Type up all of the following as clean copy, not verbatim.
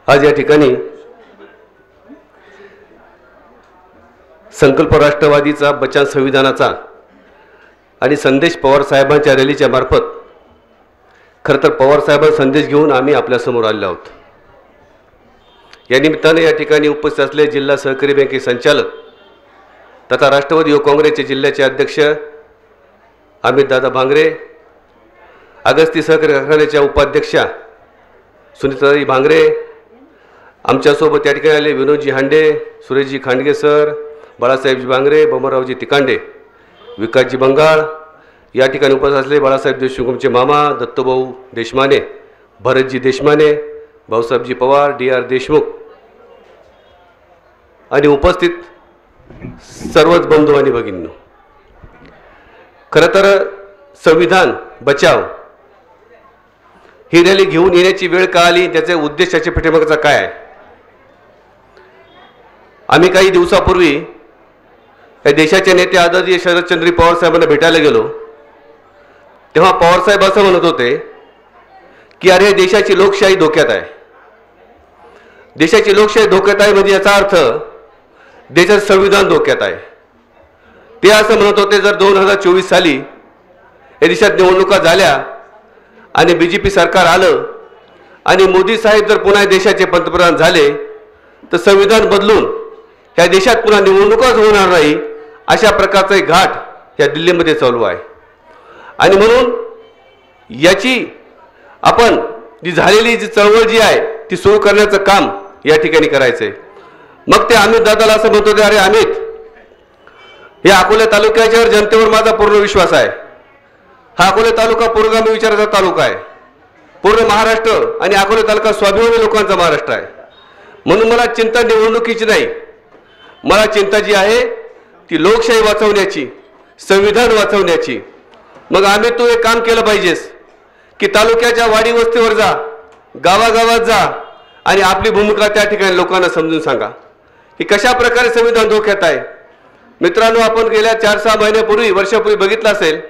आज या ठिकाणी संकल्प राष्ट्रवादीचा, बचाव संविधानाचा आणि संदेश पवार साहेबांच्या रॅलीच्या मार्फत खरं तर पवार साहेबांचा संदेश घेऊन आम्ही आपल्यासमोर आलेलो आहोत। या निमित्ताने या ठिकाणी उपस्थित असलेले जिल्हा सहकारी बँके संचालक तथा राष्ट्रवादी युवक काँग्रेसचे जिल्ह्याचे अध्यक्ष अमित दादा भांगरे, अगस्ती सहकारी कारखान्याच्या उपाध्यक्षा सुनीताताई भांगरे, आमच्यासोबत या ठिकाणी आले विनोदजी हांडे, सुरेशजी खांडगे सर, बाळासाहेबजी भांगरे, बमरावजी तिकांडे, विकासजी बंगाळ, या ठिकाणी उपस्थित असलेले बाळासाहेब देशमुखचे मामा दत्तूभाऊ देशमाने, भरतजी देशमाने, भाऊसाहेबजी पवार, डी.आर. देशमुख आणि उपस्थित सर्वच बंधू आणि भगिनींनो, खरं तर संविधान बचाव ही रॅली घेऊन येण्याची वेळ का आली, त्याचे उद्देशाचे पाठीमागचा काय आहे। आम्ही काही दिवसापूर्वी या देशाचे नेते आदरणीय शरदचंद्र पवार साहेबांना भेटायला गेलो, तेव्हा पवार साहेब असं म्हणत होते की अरे देशाची लोकशाही धोक्यात आहे। देशाची लोकशाही धोक्यात आहे म्हणजे याचा अर्थ देशाचं संविधान धोक्यात आहे। ते असं म्हणत होते जर 2024 साली या देशात निवडणुका झाल्या आणि बीजेपी सरकार आलं आणि मोदी साहेब जर पुन्हा देशाचे पंतप्रधान झाले तर संविधान बदलून या देशात पुन्हा निवडणुकाच होणार नाही, अशा प्रकारचा एक घाट या दिल्लीमध्ये चालू आहे। आणि म्हणून याची आपण जी झालेली जी चळवळ जी आहे ती सुरू करण्याचं काम या ठिकाणी करायचंय। मग ते अमित दादाला असं म्हणत होते, अरे अमित, या अकोला तालुक्याच्या जनतेवर माझा पूर्ण विश्वास आहे। हा अकोला तालुका पुरोगामी विचाराचा तालुका आहे, पूर्ण महाराष्ट्र आणि अकोला तालुका स्वाभिमानी लोकांचा महाराष्ट्र आहे। म्हणून मला चिंता निवडणुकीची नाही, मला चिंता जी आहे ती लोकशाही वाचवण्याची, संविधान वाचवण्याची। मग आम्ही तू एक काम केलं पाहिजेस की तालुक्याच्या वाडी वस्तीवर जा, गावागावात जा आणि आपली भूमिका त्या ठिकाणी लोकांना समजून सांगा की कशा प्रकारे संविधान धोक्यात आहे। मित्रांनो, आपण गेल्या 4-6 महिन्यापूर्वी, वर्षापूर्वी बघितलं असेल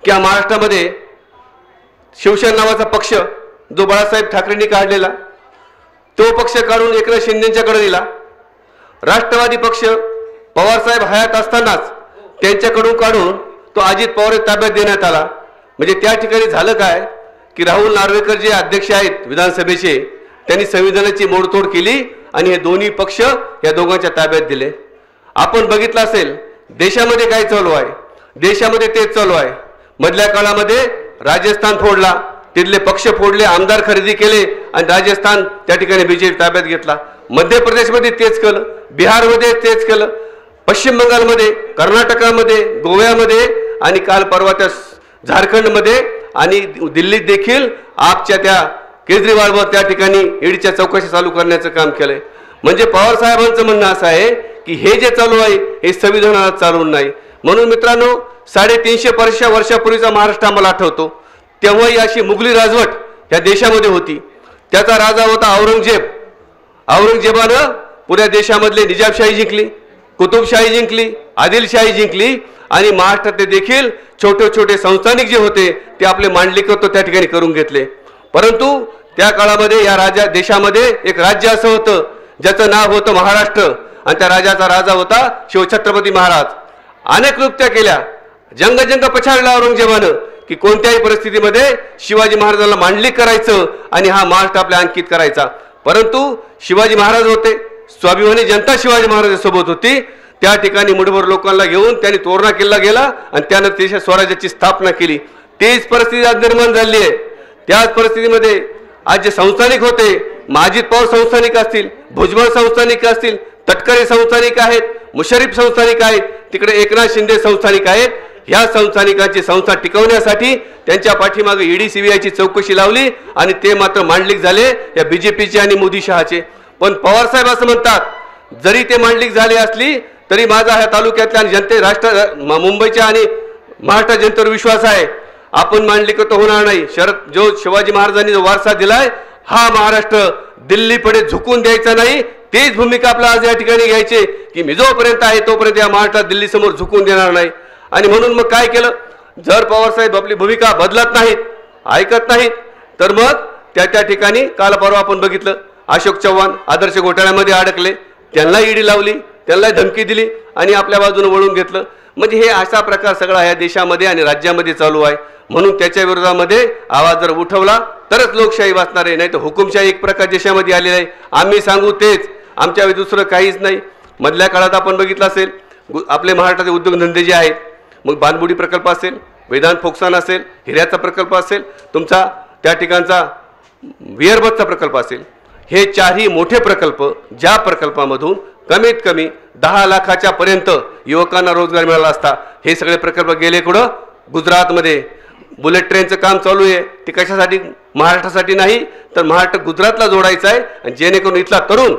की महाराष्ट्रामध्ये शिवसेना नावाचा पक्ष जो बाळासाहेब ठाकरेंनी काढलेला, तो पक्ष काढून एकनाथ शिंदेंच्याकडे दिला। राष्ट्रवादी पक्ष पवारसाहेब हयात असतानाच त्यांच्याकडून काढून तो अजित पवार ताब्यात देण्यात आला। म्हणजे त्या ठिकाणी झालं काय की राहुल नार्वेकर जे अध्यक्ष आहेत विधानसभेचे, त्यांनी संविधानाची मोडतोड केली आणि हे दोन्ही पक्ष या दोघांच्या ताब्यात दिले। आपण बघितलं असेल देशामध्ये काय चालू आहे, देशामध्ये तेच चालू आहे। मधल्या काळामध्ये राजस्थान फोडला, तिथले पक्ष फोडले, आमदार खरेदी केले आणि राजस्थान त्या ठिकाणी बीजेपी ताब्यात घेतला। मध्य प्रदेशमध्ये तेच केलं, बिहारमध्ये तेच केलं, पश्चिम बंगालमध्ये, कर्नाटकामध्ये, गोव्यामध्ये आणि काल परवा त्या झारखंडमध्ये आणि दिल्लीत देखील आपच्या त्या केजरीवालवर त्या ठिकाणी ईडीच्या चौकशी चालू करण्याचं काम केलंय। म्हणजे पवार साहेबांचं म्हणणं असं आहे की हे जे चालू आहे हे संविधानाला चालून नाही। म्हणून मित्रांनो, 350 वर्षापूर्वीचा महाराष्ट्र आम्हाला आठवतो, तेव्हाही अशी मुघली राजवट या देशामध्ये होती। त्याचा राजा होता औरंगजेब। औरंगजेबानं पुऱ्या देशामधले निजामशाही जिंकली, कुतुबशाही जिंकली, आदिलशाही जिंकली आणि महाराष्ट्रातले देखील छोटे छोटे संस्थानिक जे होते ते आपले मांडलिकत्व त्या ठिकाणी करून घेतले। परंतु त्या काळामध्ये या देशामध्ये एक राज्य असं होतं ज्याचं नाव होतं महाराष्ट्र आणि त्या राजाचा राजा होता शिवछत्रपती महाराज। अनेक कृत्या केल्या, जंग पछाडला औरंगजेबानं की कोणत्याही परिस्थितीमध्ये शिवाजी महाराजांना मांडलिक करायचं आणि हा महाराष्ट्र आपल्या अंकित करायचा। परंतु शिवाजी महाराज होते, स्वाभिमानी जनता शिवाजी महाराजांसोबत होती। त्या ठिकाणी मुठभर लोकांना घेऊन त्यांनी तोरणा किल्ला गेला आणि त्यानं देशात स्वराज्याची स्थापना केली। तेच परिस्थिती आज निर्माण झाली आहे। त्याच परिस्थितीमध्ये आज जे संस्थानिक होते, अजित पवार संस्थानिक असतील, भुजबळ संस्थानिक असतील, तटकरे संस्थानिक आहेत, मुशर्रफ संस्थानिक आहेत, तिकडे एकनाथ शिंदे संस्थानिक आहेत। ह्या संस्थानिकांची संस्था टिकवण्यासाठी त्यांच्या पाठीमागे ईडी सीबीआयची चौकशी लावली आणि ते मात्र मांडलिक झाले या बीजेपीचे आणि मोदी शहाचे। पण पवार साहेब असं म्हणतात, जरी ते मांडलिक झाले असली तरी माझा ह्या तालुक्यातल्या आणि मुंबईच्या आणि महाराष्ट्र जनतेवर विश्वास आहे, आपण मांडलिकत्व होणार नाही। जो शिवाजी महाराजांनी जो वारसा दिलाय हा महाराष्ट्र दिल्लीकडे झुकून द्यायचा नाही। तेच भूमिका आपला आज या ठिकाणी घ्यायची की मी जोपर्यंत आहे तोपर्यंत या महाराष्ट्रात दिल्ली समोर झुकून देणार नाही। आणि म्हणून मग काय केलं, जर पवार साहेब आपली भूमिका बदलत नाहीत, ऐकत नाहीत, तर मग त्या ठिकाणी काल परवा आपण बघितलं अशोक चव्हाण आदर्श घोटाळ्यामध्ये अडकले, त्यांना ईडी लावली, त्यांना धमकी दिली आणि आपल्या बाजूने वळून घेतलं. म्हणजे हे असा प्रकार सगळा या देशामध्ये आणि राज्यामध्ये चालू आहे. म्हणून त्याच्या विरोधामध्ये आवाज जर उठवला तरच लोकशाही वाचणार आहे, नाही तर हुकुमशाही एक प्रकार देशामध्ये आलेला आहे. आम्ही सांगू तेच, आमच्या दुसरं काहीच नाही. मधल्या काळात आपण बघितलं असेल आपले महाराष्ट्राचे उद्योगधंदे जे आहेत, मग बांधबुडी प्रकल्प असेल, वेदांत फोक्सान असेल, हिऱ्याचा प्रकल्प असेल, तुमचा त्या ठिकाणचा विअरबतचा प्रकल्प असेल, हे चारही मोठे प्रकल्प ज्या प्रकल्पामधून कमीत कमी 10 लाखाच्या पर्यंत युवकांना रोजगार मिळाला असता, हे सगळे प्रकल्प गेले कुठं? गुजरातमध्ये. बुलेट ट्रेनचं काम चालू आहे, ते कशासाठी? महाराष्ट्रासाठी नाही तर महाराष्ट्र गुजरातला जोडायचं आहे, आणि जेणेकरून इथला तरुण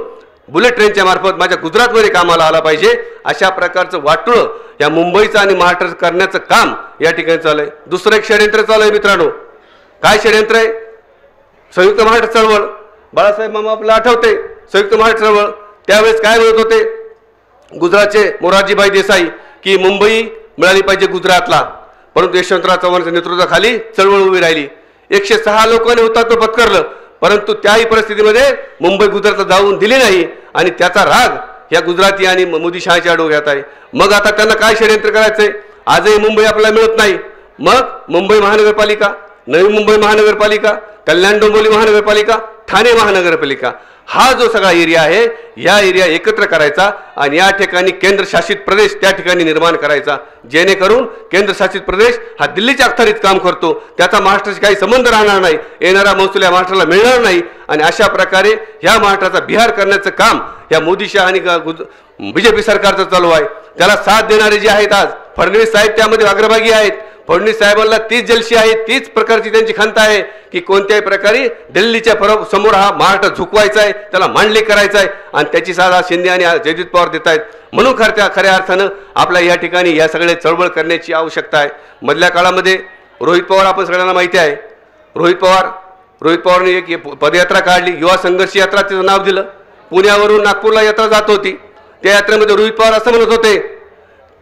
बुलेट ट्रेनच्या मार्फत माझ्या गुजरातमध्ये कामाला आला पाहिजे. अशा प्रकारचं वाटोळं या मुंबईचं आणि महाराष्ट्र करण्याचं काम या ठिकाणी चालू आहे. दुसरं एक षडयंत्र चालू आहे मित्रांनो. काय षडयंत्र आहे? संयुक्त महाराष्ट्र चळवळ, बाळासाहेब मामा आपल्याला आठवते, संयुक्त महाराष्ट्र चळवळ त्यावेळेस काय म्हणत होते गुजरातचे मोरारजीभाई देसाई की मुंबई मिळाली पाहिजे गुजरातला, परंतु यशवंतराव चव्हाणांच्या नेतृत्वाखाली चळवळ उभी राहिली. 106 लोकांनी हुतात्मा पत्करलं, परंतु त्याही परिस्थितीमध्ये मुंबई गुजरातला जाऊन दिली नाही, आणि त्याचा राग या गुजराती आणि मोदी शहाच्या डोक्यात आहे. मग आता त्यांना काय षडयंत्र करायचंय? आजही मुंबई आपल्याला मिळत नाही, मग मुंबई महानगरपालिका, नवी मुंबई महानगरपालिका, कल्याण डोंबिवली महानगरपालिका, ठाणे महानगरपालिका, हा जो सगळा एरिया आहे या एरिया एकत्र करायचा आणि या ठिकाणी केंद्रशासित प्रदेश त्या ठिकाणी निर्माण करायचा, जेणेकरून केंद्रशासित प्रदेश हा दिल्लीच्या अखत्यारीत काम करतो, त्याचा महाराष्ट्राशी काही संबंध राहणार नाही, येणारा महसूल या महाराष्ट्राला मिळणार नाही. आणि अशा प्रकारे ह्या महाराष्ट्राचा बिहार करण्याचं काम या मोदी शहा आणि बीजेपी सरकारचं चालू आहे. त्याला साथ देणारे जे आहेत आज फडणवीस साहेब त्यामध्ये अग्रभागी आहेत. फडणवीस साहेबांना तीच जलशी आहे, तीच प्रकारची त्यांची खंत आहे की कोणत्याही प्रकारे दिल्लीच्या समोर हा महाराष्ट्र झुकवायचा आहे, त्याला मांडले करायचा आहे, आणि त्याची साथ शिंदे आणि जयजित पवार देत आहेत. म्हणून खऱ्या अर्थानं आपल्या या ठिकाणी या सगळे चळवळ करण्याची आवश्यकता आहे. मधल्या काळामध्ये रोहित पवार आपण सगळ्यांना माहिती आहे, रोहित पवारने एक पदयात्रा काढली, युवा संघर्ष यात्रा तिचं नाव दिलं. पुण्यावरून नागपूरला यात्रा जात होती. त्या यात्रेमध्ये रोहित पवार असं म्हणत होते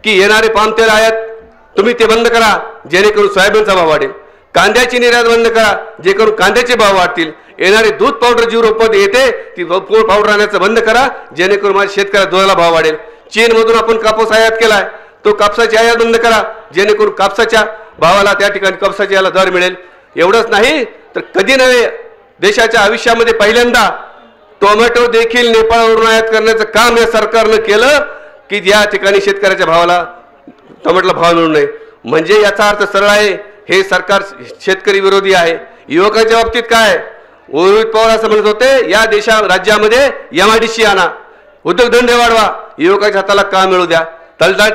की येणारे पामतेल आयात तुम्ही ते बंद करा, जेणेकरून सोयाबीनचा भाव वाढेल. कांद्याची निर्यात बंद करा, जेणेकरून कांद्याचे भाव वाढतील. येणारे दूध पावडर जी रोपमध्ये येते ती पावडर आणायचं बंद करा, जेणेकरून माझ्या शेतकऱ्याला दुधाला भाव वाढेल. चीनमधून आपण कापूस आयात केलाय, तो कापसाची आयात बंद करा, जेणेकरून कापसाच्या भावाला त्या ठिकाणी कापसाच्या याला दर मिळेल. एवढंच नाही तर कधी नव्हे देशाच्या आयुष्यामध्ये पहिल्यांदा टोमॅटो देखील नेपाळवरून आयात करण्याचं काम या सरकारनं केलं की या ठिकाणी शेतकऱ्याच्या भावाला टोमॅटोला भाव मिळू नये. म्हणजे याचा अर्थ सरळ आहे, हे सरकार शेतकरी विरोधी आहे. युवकांच्या बाबतीत काय? रोहित पवार असं म्हणत होते या राज्यामध्ये MIDC आणा, उद्योगधंदे वाढवा, युवकांच्या हाताला काम मिळू द्या.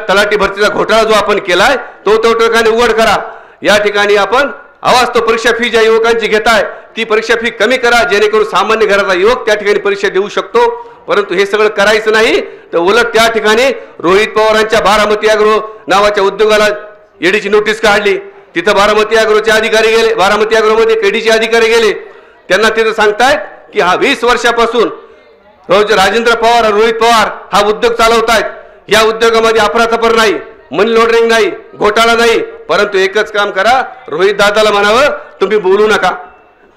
तलाठी भरतीचा घोटाळा जो आपण केलाय तो ठिकाणी उघड करा. या ठिकाणी आपण आवाज तो परीक्षा फी ज्या युवकांची घेताय ती परीक्षा फी कमी करा, जेणेकरून सामान्य घराचा युवक त्या ठिकाणी परीक्षा देऊ शकतो. परंतु हे सगळं करायचं नाही तर उलट त्या ठिकाणी रोहित पवारांच्या बारामती अॅग्रो नावाच्या उद्योगाला ईडीची नोटीस काढली. तिथं बारामती अॅग्रोचे अधिकारी गेले, बारामती अॅग्रोमध्ये ईडीचे अधिकारी गेले, त्यांना तिथं सांगतायत की हा 20 वर्षापासून राजेंद्र पवार रोहित पवार हा उद्योग चालवतायत. या उद्योगामध्ये अफरातफर नाही, मनी लॉन्ड्रिंग नाही, घोटाळा नाही, परंतु एकच काम करा, रोहित दादाला म्हणावं तुम्ही बोलू नका.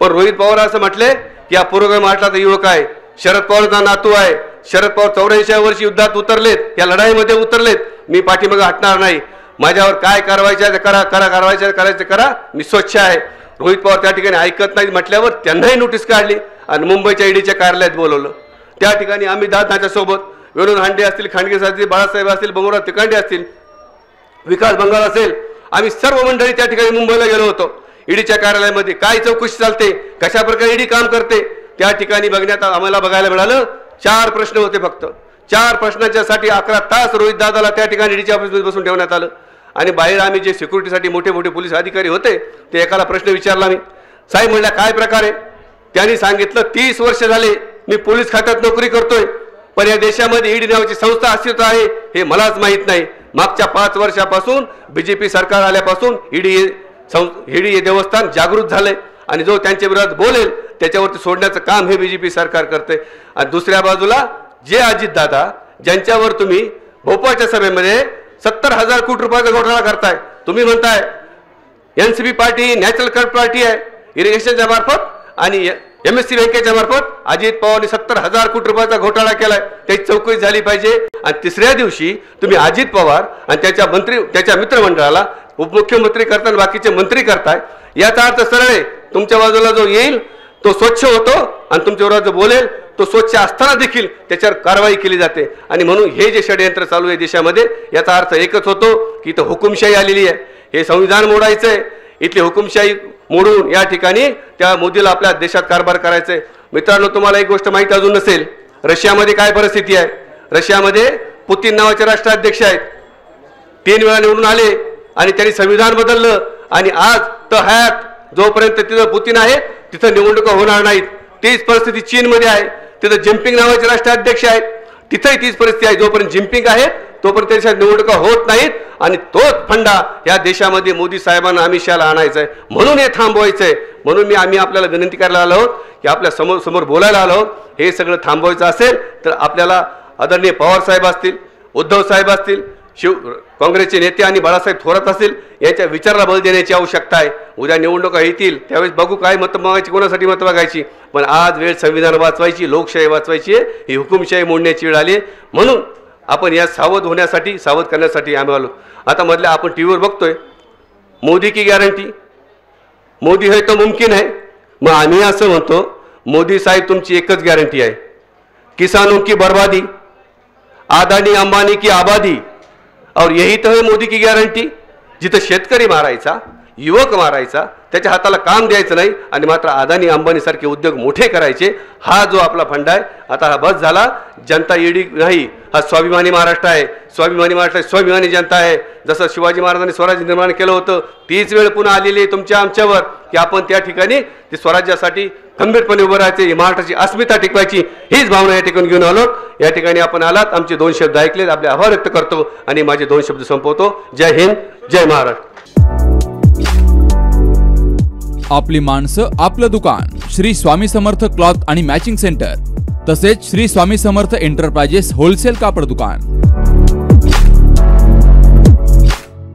पण रोहित पवार असं म्हटले की हा पूर्व महाराष्ट्राचा युवक आहे, शरद पवारचा नातू आहे, शरद पवार 84व्या वर्षी युद्धात उतरलेत, या लढाईमध्ये उतरलेत, मी पाठीमागे हटणार नाही, माझ्यावर काय कारवाईचं करा करायचं करा, मी स्वच्छ आहे. रोहित पवार त्या ठिकाणी ऐकत नाही म्हटल्यावर त्यांनाही नोटीस काढली आणि मुंबईच्या ईडीच्या कार्यालयात बोलवलं. त्या ठिकाणी आम्ही दादाच्या सोबत विनोद हांडे असतील, खांडगे असतील, बाळासाहेब असतील, बंगुराव तिकांडे असतील, विकास बंगाल असेल, आम्ही सर्व मंडळी त्या ठिकाणी मुंबईला गेलो होतो. ईडीच्या कार्यालयामध्ये काय चौकशी चालते, कशा प्रकारे ईडी काम करते त्या ठिकाणी बघण्यात आम्हाला बघायला मिळालं. 4 प्रश्न होते फक्त. 4 प्रश्नांच्यासाठी 11 तास रोहित दादाला त्या ठिकाणी ईडीच्या ऑफिसमध्ये बसून ठेवण्यात आलं. आणि बाहेर आम्ही जे सिक्युरिटीसाठी मोठे मोठे पोलीस अधिकारी होते ते एकाला प्रश्न विचारला मी, साहेब म्हणल्या काय प्रकार आहे? त्यांनी सांगितलं 30 वर्ष झाले मी पोलीस खात्यात नोकरी करतोय, पण या देशामध्ये ईडी नावाची संस्था अस्तित्वात आहे हे मलाच माहीत नाही. मागच्या 5 वर्षापासून बीजेपी सरकार आल्यापासून ईडी देवस्थान जागृत झाले आणि जो त्यांच्या विरोधात बोलेल त्याच्यावरती सोडण्याचं काम हे बीजेपी सरकार करते. आणि दुसऱ्या बाजूला जे अजितदादा ज्यांच्यावर तुम्ही भोपाळच्या सभेमध्ये 70,000 कोटी रुपयाचा घोटाळा करताय, तुम्ही म्हणताय NCP party natural cut party आहे इरिगेशनच्या मार्फत आणि MSc बँकेच्या मार्फत अजित पवारने 70,000 कोटी रुपयाचा घोटाळा केलाय, त्याची चौकशी झाली पाहिजे। आणि तिसऱ्या दिवशी तुम्ही अजित पवार आणि त्याच्या मित्रमंडळाला उपमुख्यमंत्री करताना बाकीचे मंत्री करताय, याचा अर्थ सरळ आहे तुमच्या बाजूला जो येईल तो स्वच्छ होतो आणि तुमच्या विरोधात जो बोलेल तो स्वच्छ असताना देखील त्याच्यावर कारवाई केली जाते। आणि म्हणून हे जे षडयंत्र चालू आहे देशामध्ये, याचा अर्थ एकच होतो की इथं हुकुमशाही आलेली आहे। हे संविधान मोडायचं आहे, इथली हुकुमशाही मोडून या ठिकाणी त्या मोदीला आपल्या देशात कारभार करायचा आहे। मित्रांनो, तुम्हाला एक गोष्ट माहिती अजून नसेल, रशियामध्ये काय परिस्थिती आहे। रशियामध्ये पुतिन नावाचे राष्ट्राध्यक्ष आहेत, 3 वेळा निवडून आले आणि त्यांनी संविधान बदललं आणि आज तर हयात जोपर्यंत तिथं पुतिन आहे तिथं निवडणुका होणार नाहीत। तीच परिस्थिती चीनमध्ये आहे, तिथं जिनपिंग नावाचे राष्ट्राध्यक्ष आहेत, तिथंही तीच परिस्थिती आहे। जोपर्यंत जिनपिंग आहे तोपर्यंत देशात निवडणुका होत नाहीत आणि तोच फंडा या देशामध्ये मोदी साहेबांना अमित शहाला आणायचा आहे, म्हणून हे थांबवायचं आहे। म्हणून आम्ही आपल्याला विनंती करायला आलो आहोत की आपल्या समोर बोलायला आलो आहोत, हे सगळं थांबवायचं असेल तर आपल्याला आदरणीय पवार साहेब असतील, उद्धव साहेब असतील, काँग्रेसचे नेते आणि बाळासाहेब थोरात असतील, यांच्या विचाराला बळ देण्याची आवश्यकता आहे। उद्या निवडणुका येतील त्यावेळेस बघू काय मतं मागायची, कोणासाठी मतं मागायची, पण आज वेळ संविधान वाचवायची, लोकशाही वाचवायची आहे, ही हुकुमशाही मोडण्याची वेळ आली आहे। म्हणून आपण या सावध होण्यासाठी, सावध करण्यासाठी आम्ही आलो। आता मधल्या आपण टीव्हीवर बघतोय मोदी की गॅरंटी, मोदी है तो मुमकिन है। मग आम्ही असं म्हणतो मोदी साहेब तुमची एकच गॅरंटी आहे, किसानों की बर्बादी, अदानी अंबानी की आबादी, और यही तो है मोदी की गॅरंटी। जिथं शेतकरी मारायचा, युवक मारायचा, त्याच्या हाताला काम द्यायचं नाही आणि मात्र अदानी अंबानी सारखे उद्योग मोठे करायचे, हा जो आपला फंडा आहे आता हा बस झाला। जनता येडी नाही, हा स्वाभिमानी महाराष्ट्र आहे, स्वाभिमानी महाराष्ट्र, स्वाभिमानी जनता आहे। जसं शिवाजी महाराजांनी स्वराज्य निर्माण केलं होतं तीच वेळ पुन्हा आलेली आहे तुमच्या आमच्यावर की आपण त्या ठिकाणी ते स्वराज्यासाठी खंबीरपणे उभं राहायचे, ही महाराष्ट्राची अस्मिता टिकवायची, हीच भावना या ठिकाणी घेऊन आलो। या ठिकाणी आपण आलात, आमचे 2 शब्द ऐकलेत, आपले आभार व्यक्त करतो आणि माझे 2 शब्द संपवतो। जय हिंद, जय महाराष्ट्र। आपली माणसं, आपलं दुकान, श्री स्वामी समर्थ क्लॉथ आणि मॅचिंग सेंटर, तसेच श्री स्वामी समर्थ एंटरप्राइजेस होलसेल कापड दुकान।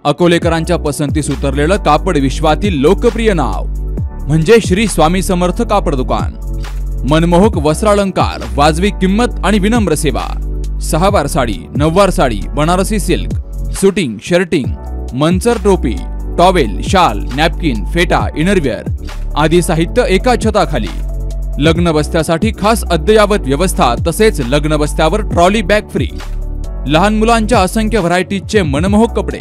अकोलेकरांच्या पसंतीस उतरलेलं कापड विश्वातील लोकप्रिय नाव म्हणजे श्री स्वामी समर्थ कापड दुकान। मनमोहक वस्त्रालंकार, वाजवी किंमत आणि विनम्र सेवा। 6 वार साडी, 9 वार sari, Banarasi silk, suiting, shirting, Manchar टोपी, टॉवेल, शाल, नॅपकिन, फेटा, इनरवेअर आदी साहित्य एका छताखाली। लग्न बस्त्यासाठी खास अद्ययावत व्यवस्था, तसेच लग्न बस्त्यावर ट्रॉली बॅग फ्री। लहान मुलांच्या असंख्य व्हरायटीजचे मनमोहक कपडे,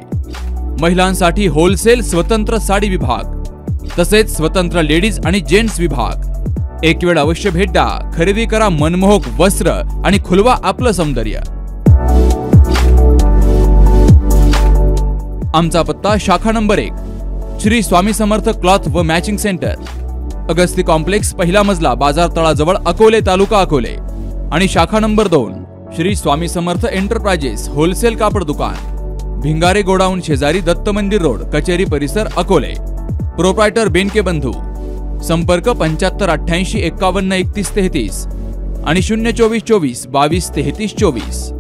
महिलांसाठी होलसेल स्वतंत्र साडी विभाग, तसेच स्वतंत्र लेडीज आणि जेंट्स विभाग। एक वेळ अवश्य भेट द्या, खरेदी करा मनमोहक वस्त्र आणि खुलवा आपलं सौंदर्य। आमचा पत्ता शाखा नंबर 1 श्री स्वामी समर्थ क्लॉथ व मॅचिंग सेंटर, अगस्ती कॉम्प्लेक्स, पहिला मजला, बाजार तळाजवळ, अकोले, तालुका अकोले। आणि शाखा number 2 Shri Swami Samarth enterprises wholesale कापड दुकान, भिंगारे गोडाऊन शेजारी, दत्त मंदिर रोड, कचेरी परिसर, अकोले। प्रोप्रायटर बेनके बंधू। संपर्क 75 88 51 31 33 आणि 024 24 22 33 24।